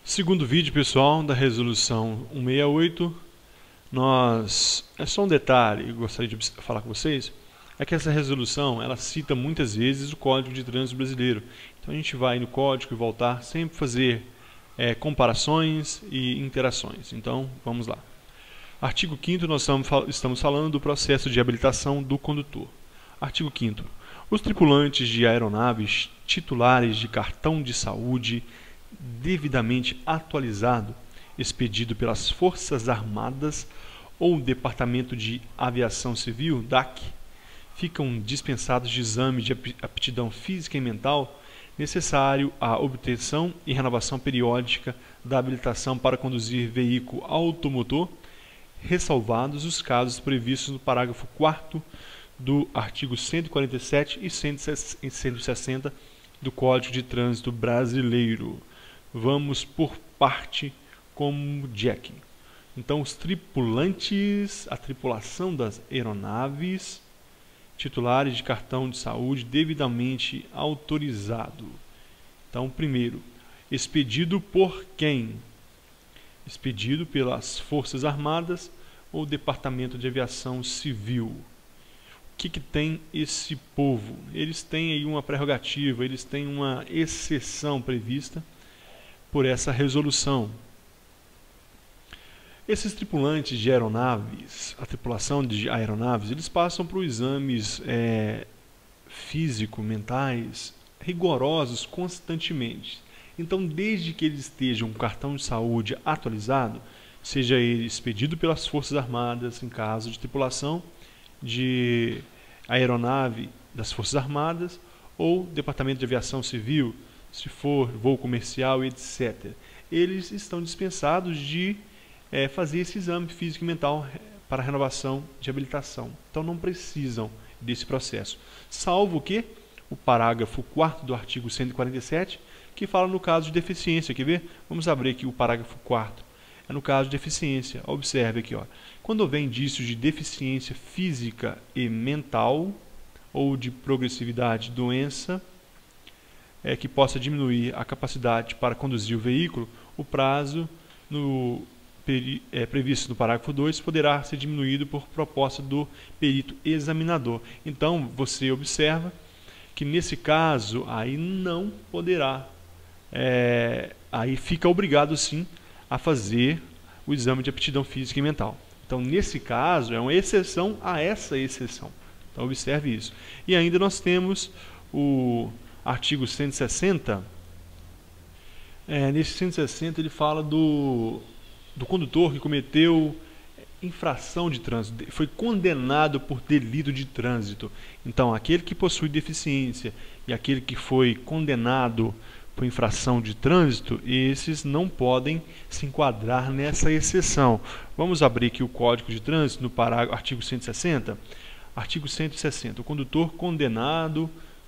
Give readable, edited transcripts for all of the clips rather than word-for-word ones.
Segundo vídeo, pessoal, da resolução 168, é só um detalhe que eu gostaria de falar com vocês, é que essa resolução, ela cita muitas vezes o Código de Trânsito Brasileiro. Então a gente vai no código e voltar, sempre fazer comparações e interações. Então, vamos lá. Artigo 5º, nós estamos falando do processo de habilitação do condutor. Artigo 5º. Os tripulantes de aeronaves titulares de cartão de saúde devidamente atualizado, expedido pelas Forças Armadas ou Departamento de Aviação Civil, DAC, ficam dispensados de exame de aptidão física e mental necessário à obtenção e renovação periódica da habilitação para conduzir veículo automotor, ressalvados os casos previstos no parágrafo 4º do artigo 147 e 160 do Código de Trânsito Brasileiro. Vamos por parte como Jack. Então, os tripulantes, a tripulação das aeronaves, titulares de cartão de saúde devidamente autorizado. Então, primeiro, expedido por quem? Expedido pelas Forças Armadas ou Departamento de Aviação Civil. O que tem esse povo? Eles têm aí uma prerrogativa, eles têm uma exceção prevista por essa resolução. Esses tripulantes de aeronaves, a tripulação de aeronaves, eles passam por exames físico-mentais rigorosos constantemente. Então, desde que eles estejam com cartão de saúde atualizado, seja ele expedido pelas Forças Armadas, em caso de tripulação de aeronave das Forças Armadas, ou Departamento de Aviação Civil, se for voo comercial, etc. Eles estão dispensados de fazer esse exame físico e mental para renovação de habilitação. Então não precisam desse processo. Salvo que o parágrafo 4º do artigo 147, que fala no caso de deficiência. Quer ver? Vamos abrir aqui o parágrafo 4º. É no caso de deficiência. Observe aqui, ó. Quando houver indícios de deficiência física e mental ou de progressividade de doença que possa diminuir a capacidade para conduzir o veículo, o prazo previsto no parágrafo 2 poderá ser diminuído por proposta do perito examinador. Então, você observa que nesse caso, aí não poderá, aí fica obrigado sim a fazer o exame de aptidão física e mental. Então, nesse caso, é uma exceção a essa exceção. Então, observe isso. E ainda nós temos o artigo 160. Nesse 160 ele fala do condutor que cometeu infração de trânsito, foi condenado por delito de trânsito. Então, aquele que possui deficiência e aquele que foi condenado por infração de trânsito, esses não podem se enquadrar nessa exceção. Vamos abrir aqui o Código de Trânsito no artigo 160. Artigo 160. O condutor condenado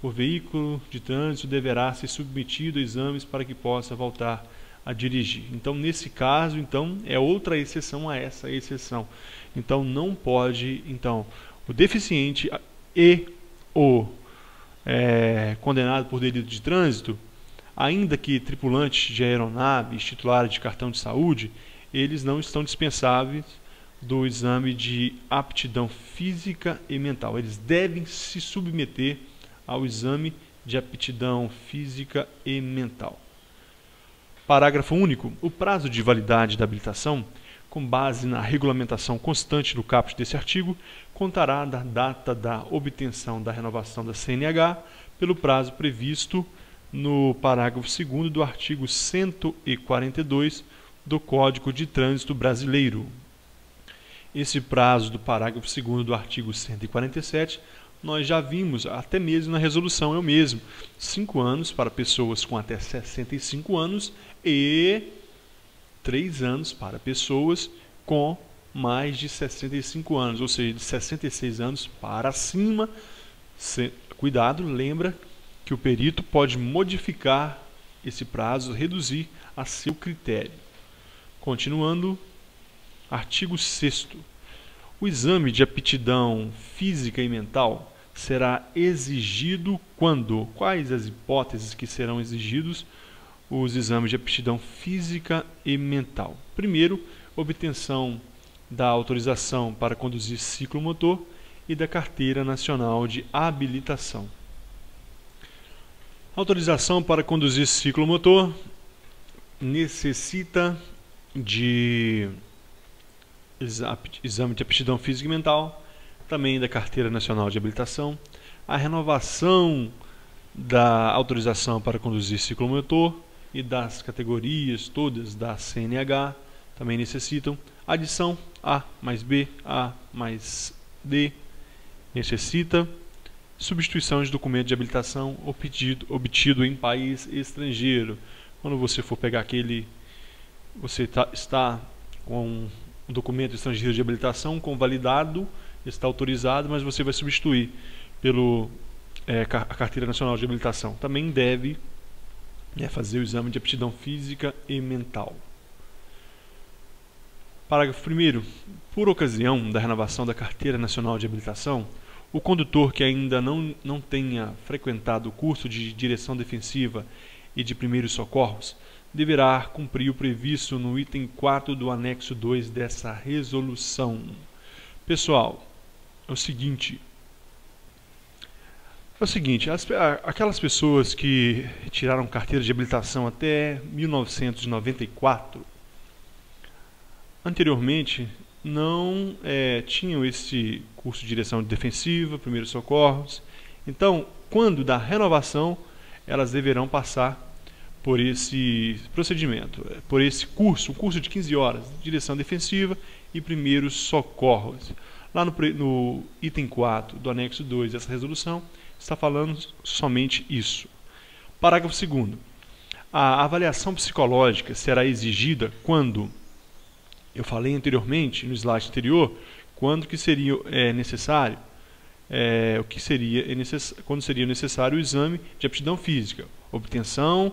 por veículo de trânsito deverá ser submetido a exames para que possa voltar a dirigir. Então, nesse caso, é outra exceção a essa exceção. Então, não pode, o deficiente e o condenado por delito de trânsito, ainda que tripulantes de aeronaves, titulares de cartão de saúde, eles não estão dispensáveis do exame de aptidão física e mental. Eles devem se submeter ao exame de aptidão física e mental. Parágrafo único. O prazo de validade da habilitação, com base na regulamentação constante do caput desse artigo, contará da data da obtenção da renovação da CNH pelo prazo previsto no parágrafo 2º do artigo 142 do Código de Trânsito Brasileiro. Esse prazo do parágrafo 2º do artigo 147 nós já vimos, até mesmo na resolução é o mesmo. 5 anos para pessoas com até 65 anos e 3 anos para pessoas com mais de 65 anos, ou seja, de 66 anos para cima. Cuidado, lembra que o perito pode modificar esse prazo, reduzir a seu critério. Continuando, artigo 6º. O exame de aptidão física e mental será exigido quando? Quais as hipóteses que serão exigidos os exames de aptidão física e mental. Primeiro, obtenção da autorização para conduzir ciclomotor e da Carteira Nacional de Habilitação. Autorização para conduzir ciclomotor necessita de exame de aptidão física e mental, também da Carteira Nacional de Habilitação, a renovação da autorização para conduzir ciclomotor e das categorias todas da CNH também necessitam, adição A mais B, A mais D, necessita, substituição de documento de habilitação obtido em país estrangeiro. Quando você for pegar você está com um documento estrangeiro de habilitação convalidado, está autorizado, mas você vai substituir pelo a Carteira Nacional de Habilitação. Também deve fazer o exame de aptidão física e mental. Parágrafo 1º. Por ocasião da renovação da Carteira Nacional de Habilitação, o condutor que ainda não tenha frequentado o curso de direção defensiva e de primeiros socorros deverá cumprir o previsto no item 4 do anexo 2 dessa resolução. Pessoal, é o seguinte, aquelas pessoas que tiraram carteira de habilitação até 1994, anteriormente não tinham esse curso de direção defensiva, primeiros socorros. Então, quando da renovação, elas deverão passar por esse procedimento, por esse curso, um curso de 15 horas, de direção defensiva e primeiros socorros. Lá no item 4 do anexo 2 dessa resolução, está falando somente isso. Parágrafo 2º. A avaliação psicológica será exigida quando, eu falei anteriormente, no slide anterior, quando que seria necessário, quando seria necessário o exame de aptidão física, obtenção,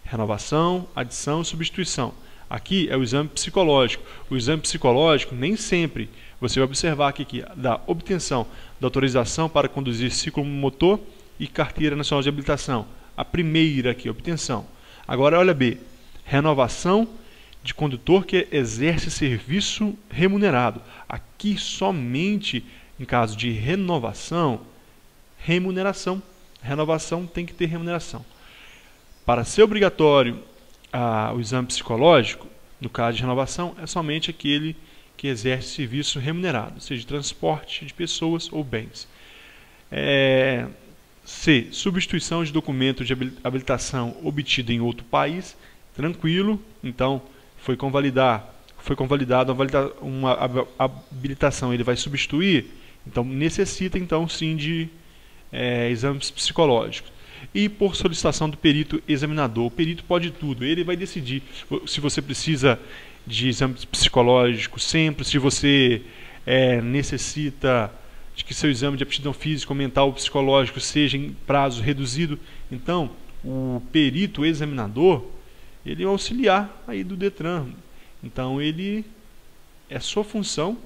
renovação, adição e substituição. Aqui é o exame psicológico. O exame psicológico, nem sempre, você vai observar aqui que da obtenção da autorização para conduzir ciclomotor e Carteira Nacional de Habilitação. A primeira aqui, obtenção. Agora, olha B, renovação de condutor que exerce serviço remunerado. Aqui somente em caso de renovação, remuneração. Renovação tem que ter remuneração. Para ser obrigatório o exame psicológico, no caso de renovação, é somente aquele que exerce serviço remunerado, seja de transporte de pessoas ou bens. C. Substituição de documento de habilitação obtido em outro país, tranquilo, então foi convalidado uma habilitação, ele vai substituir, então necessita então sim de exames psicológicos. E por solicitação do perito examinador. O perito pode tudo, ele vai decidir se você precisa de exame psicológico sempre, se você necessita de que seu exame de aptidão física, mental ou psicológico seja em prazo reduzido. Então, o perito examinador, ele é auxiliar aí do Detran. Então, é sua função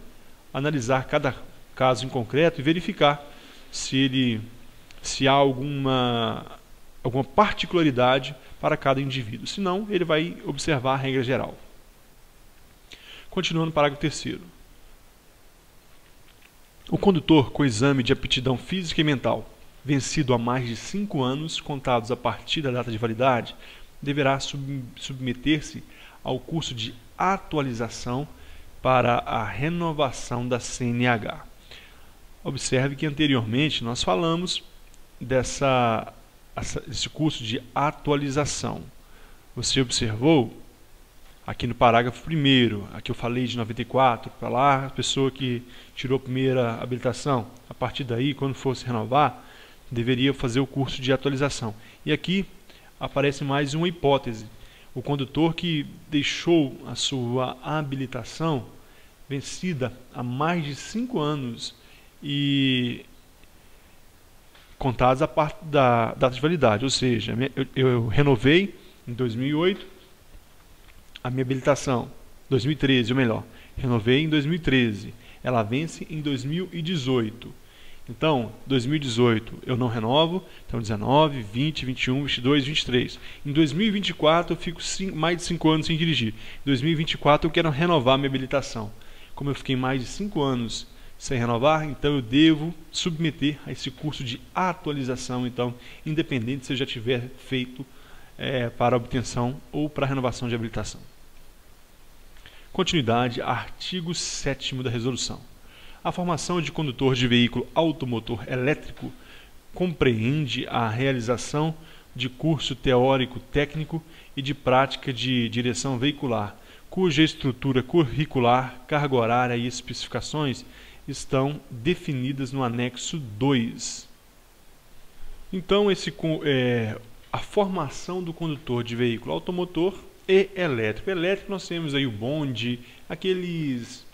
analisar cada caso em concreto e verificar se há alguma particularidade para cada indivíduo. Senão, ele vai observar a regra geral. Continuando, parágrafo 3º. O condutor com exame de aptidão física e mental vencido há mais de 5 anos, contados a partir da data de validade, deverá submeter-se ao curso de atualização para a renovação da CNH. Observe que anteriormente nós falamos desse curso de atualização. Você observou aqui no parágrafo 1º, aqui eu falei de 94, para lá, a pessoa que tirou a primeira habilitação, a partir daí, quando fosse renovar, deveria fazer o curso de atualização. E aqui aparece mais uma hipótese. O condutor que deixou a sua habilitação vencida há mais de 5 anos e contados a parte da data de validade, ou seja, eu renovei em 2008 a minha habilitação, 2013, ou melhor, renovei em 2013, ela vence em 2018. Então, 2018 eu não renovo, então 19, 20, 21, 22, 23. Em 2024 eu fico mais de 5 anos sem dirigir. Em 2024 eu quero renovar minha habilitação. Como eu fiquei mais de 5 anos sem renovar, então eu devo submeter a esse curso de atualização, então, independente se eu já tiver feito para obtenção ou para renovação de habilitação. Continuidade, artigo 7º da resolução. A formação de condutor de veículo automotor elétrico compreende a realização de curso teórico técnico e de prática de direção veicular, cuja estrutura curricular, carga horária e especificações estão definidas no anexo 2. Então, a formação do condutor de veículo automotor e elétrico. Elétrico nós temos aí o bonde, aqueles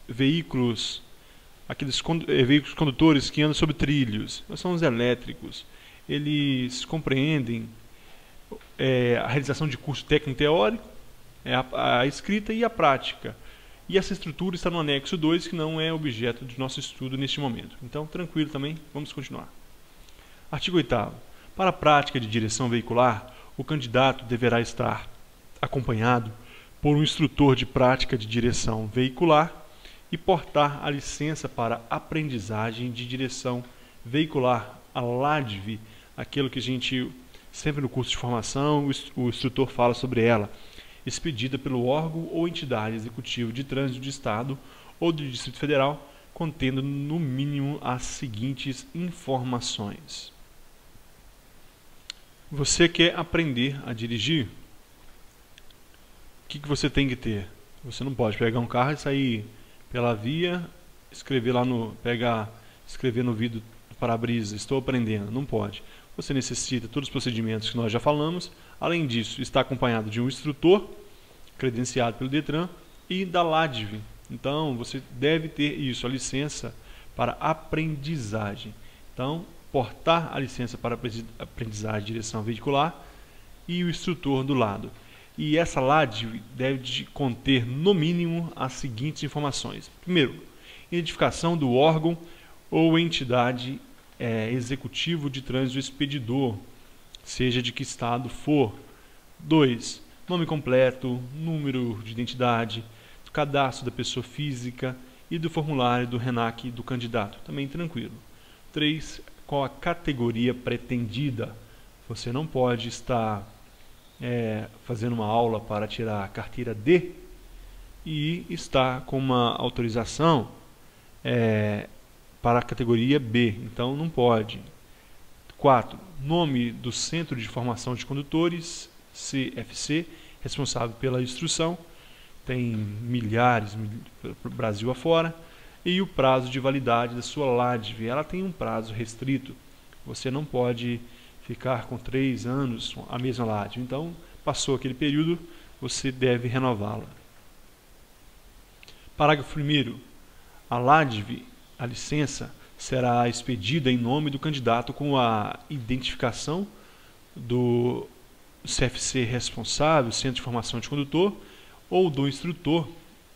veículos condutores que andam sobre trilhos, são os elétricos. Eles compreendem a realização de curso técnico teórico, a escrita e a prática. E essa estrutura está no anexo 2, que não é objeto de nosso estudo neste momento. Então, tranquilo também, vamos continuar. Artigo 8º. Para a prática de direção veicular, o candidato deverá estar acompanhado por um instrutor de prática de direção veicular e portar a licença para aprendizagem de direção veicular, a LADV, aquilo que a gente, sempre no curso de formação, o instrutor fala sobre ela, expedida pelo órgão ou entidade executiva de trânsito de Estado ou do Distrito Federal, contendo no mínimo as seguintes informações. Você quer aprender a dirigir? O que você tem que ter? Você não pode pegar um carro e sair pela via, escrever no vidro do para-brisa, estou aprendendo. Não pode. Você necessita todos os procedimentos que nós já falamos. Além disso, está acompanhado de um instrutor credenciado pelo Detran e da LADV. Então, você deve ter isso, a licença para aprendizagem. Então, portar a licença para aprendizagem de direção veicular e o instrutor do lado. E essa LADV deve conter, no mínimo, as seguintes informações. Primeiro, identificação do órgão ou entidade executivo de trânsito expedidor, seja de que estado for. 2. Nome completo, número de identidade, cadastro da pessoa física e do formulário do RENAC do candidato. Também tranquilo. 3. Qual a categoria pretendida? Você não pode estar fazendo uma aula para tirar a carteira D e estar com uma autorização para a categoria B. Então, não pode. 4. Nome do Centro de Formação de Condutores, CFC, responsável pela instrução. Tem milhares para o Brasil afora. E o prazo de validade da sua LADV. Ela tem um prazo restrito. Você não pode ficar com 3 anos a mesma LADV. Então, passou aquele período, você deve renová-la. Parágrafo 1º. A LADV, a licença, será expedida em nome do candidato com a identificação do CFC responsável, Centro de Formação de Condutor, ou do instrutor,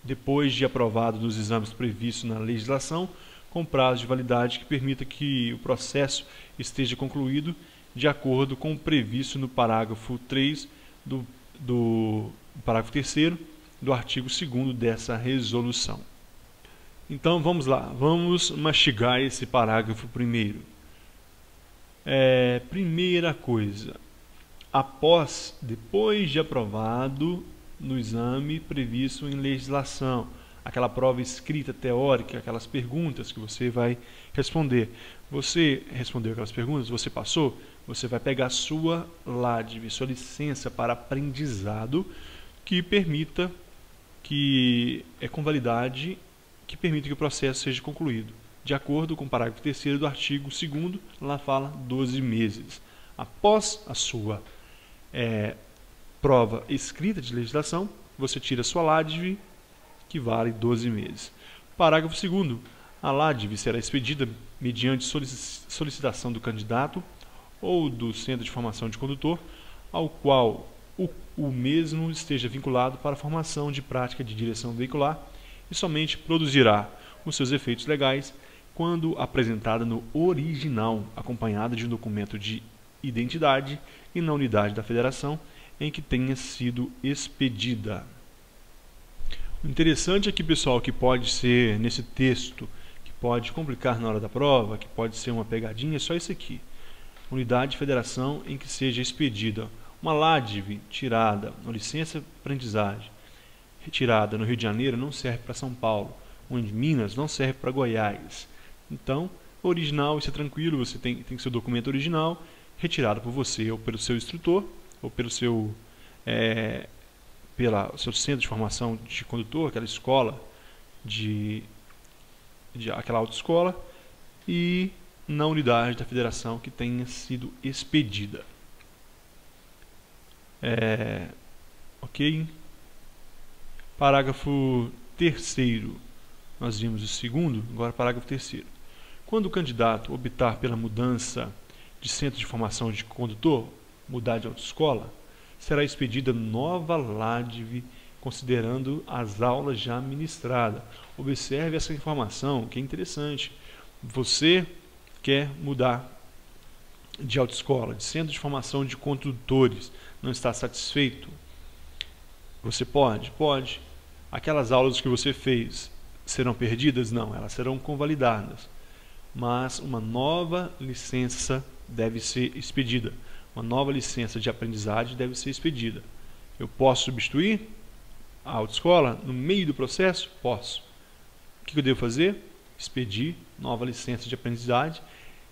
depois de aprovado nos exames previstos na legislação, com prazo de validade que permita que o processo esteja concluído de acordo com o previsto no parágrafo 3 do parágrafo 3º do artigo 2º dessa resolução. Então vamos lá, vamos mastigar esse parágrafo primeiro. Primeira coisa, depois de aprovado no exame previsto em legislação, aquela prova escrita teórica, aquelas perguntas que você vai responder. Você respondeu aquelas perguntas, você passou, você vai pegar a sua LADV, sua licença para aprendizado, que permita com validade, que permita que o processo seja concluído. De acordo com o parágrafo 3º do artigo 2º, lá fala 12 meses. Após a sua prova escrita de legislação, você tira a sua LADV, que vale 12 meses. Parágrafo 2º. A LADV será expedida mediante solicitação do candidato ou do Centro de Formação de Condutor, ao qual o mesmo esteja vinculado para a formação de prática de direção veicular e somente produzirá os seus efeitos legais quando apresentada no original, acompanhada de um documento de identidade e na unidade da federação em que tenha sido expedida. O interessante aqui, pessoal, que pode ser nesse texto, que pode complicar na hora da prova, que pode ser uma pegadinha, é só isso aqui. Unidade de federação em que seja expedida uma LADV tirada, uma licença de aprendizagem retirada no Rio de Janeiro não serve para São Paulo, ou em Minas não serve para Goiás. Então, original, isso é tranquilo, você tem que ser o documento original, retirado por você ou pelo seu instrutor, ou pelo seu, seu centro de formação de condutor, aquela escola, aquela autoescola, e na unidade da federação que tenha sido expedida. Ok? Parágrafo 3º. Nós vimos o segundo, agora parágrafo 3º. Quando o candidato optar pela mudança de centro de formação de condutor, mudar de autoescola, será expedida nova LADV considerando as aulas já ministradas. Observe essa informação, que é interessante. Você quer mudar de autoescola, de centro de formação de condutores, não está satisfeito? Você pode? Pode. Aquelas aulas que você fez serão perdidas? Não, elas serão convalidadas. Mas uma nova licença deve ser expedida. Uma nova licença de aprendizagem deve ser expedida. Eu posso substituir a autoescola no meio do processo? Posso. O que eu devo fazer? Expedir nova licença de aprendizagem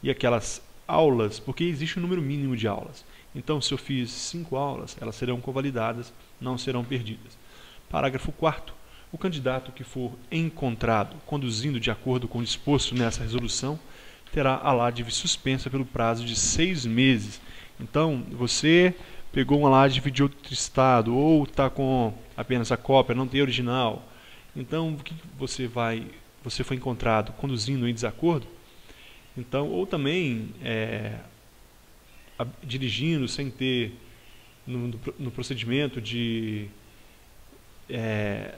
e aquelas aulas, porque existe um número mínimo de aulas. Então, se eu fiz 5 aulas, elas serão convalidadas, não serão perdidas. Parágrafo 4º. O candidato que for encontrado conduzindo de acordo com o disposto nessa resolução terá a LADV suspensa pelo prazo de 6 meses. Então, você pegou uma LADV de outro estado ou está com apenas a cópia, não tem original. Então, o que você foi encontrado conduzindo em desacordo? Então, ou também dirigindo sem ter no procedimento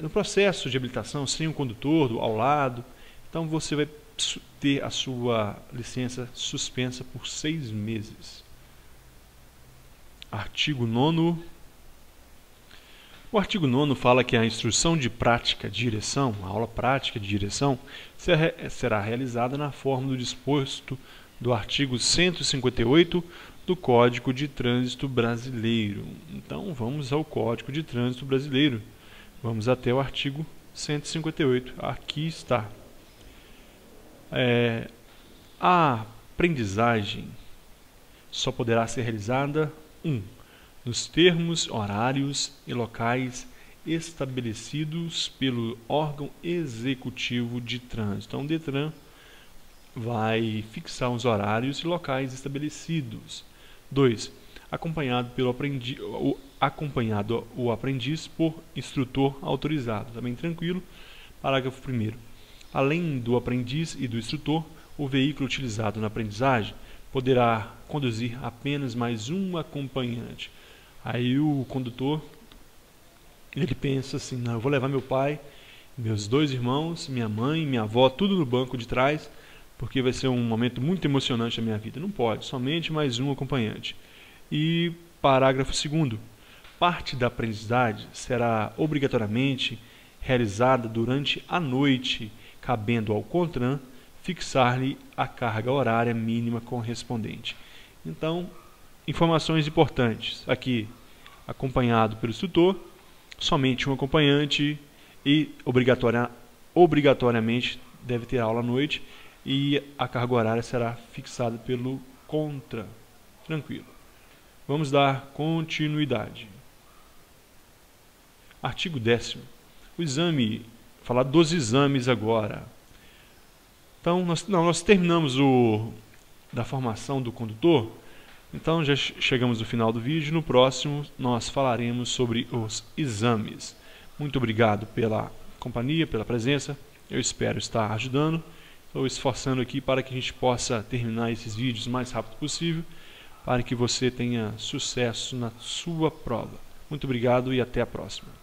no processo de habilitação sem um condutor ao lado. Então você vai ter a sua licença suspensa por 6 meses. Artigo 9º. O artigo 9º fala que a instrução de prática de direção, a aula prática de direção, será realizada na forma do disposto do artigo 158 do Código de Trânsito Brasileiro. Então vamos ao Código de Trânsito Brasileiro. Vamos até o artigo 158. Aqui está. A aprendizagem só poderá ser realizada nos termos, horários e locais estabelecidos pelo órgão executivo de trânsito. Então, o DETRAN vai fixar os horários e locais estabelecidos. 2. Acompanhado o aprendiz por instrutor autorizado. Também tranquilo. Parágrafo 1º. Além do aprendiz e do instrutor, o veículo utilizado na aprendizagem poderá conduzir apenas mais um acompanhante. Aí o condutor, ele pensa assim, não, eu vou levar meu pai, meus 2 irmãos, minha mãe, minha avó, tudo no banco de trás, porque vai ser um momento muito emocionante da minha vida. Não pode, somente mais um acompanhante. E parágrafo 2º. Parte da aprendizagem será obrigatoriamente realizada durante a noite, cabendo ao CONTRAN fixar-lhe a carga horária mínima correspondente. Então, informações importantes. Aqui, acompanhado pelo instrutor, somente um acompanhante e obrigatoriamente deve ter aula à noite e a carga horária será fixada pelo CONTRAN. Tranquilo. Vamos dar continuidade. Artigo 10º. O exame, falar dos exames agora. Então, nós terminamos da formação do condutor. Então, já chegamos no final do vídeo. No próximo, nós falaremos sobre os exames. Muito obrigado pela companhia, pela presença. Eu espero estar ajudando. Estou esforçando aqui para que a gente possa terminar esses vídeos o mais rápido possível, para que você tenha sucesso na sua prova. Muito obrigado e até a próxima.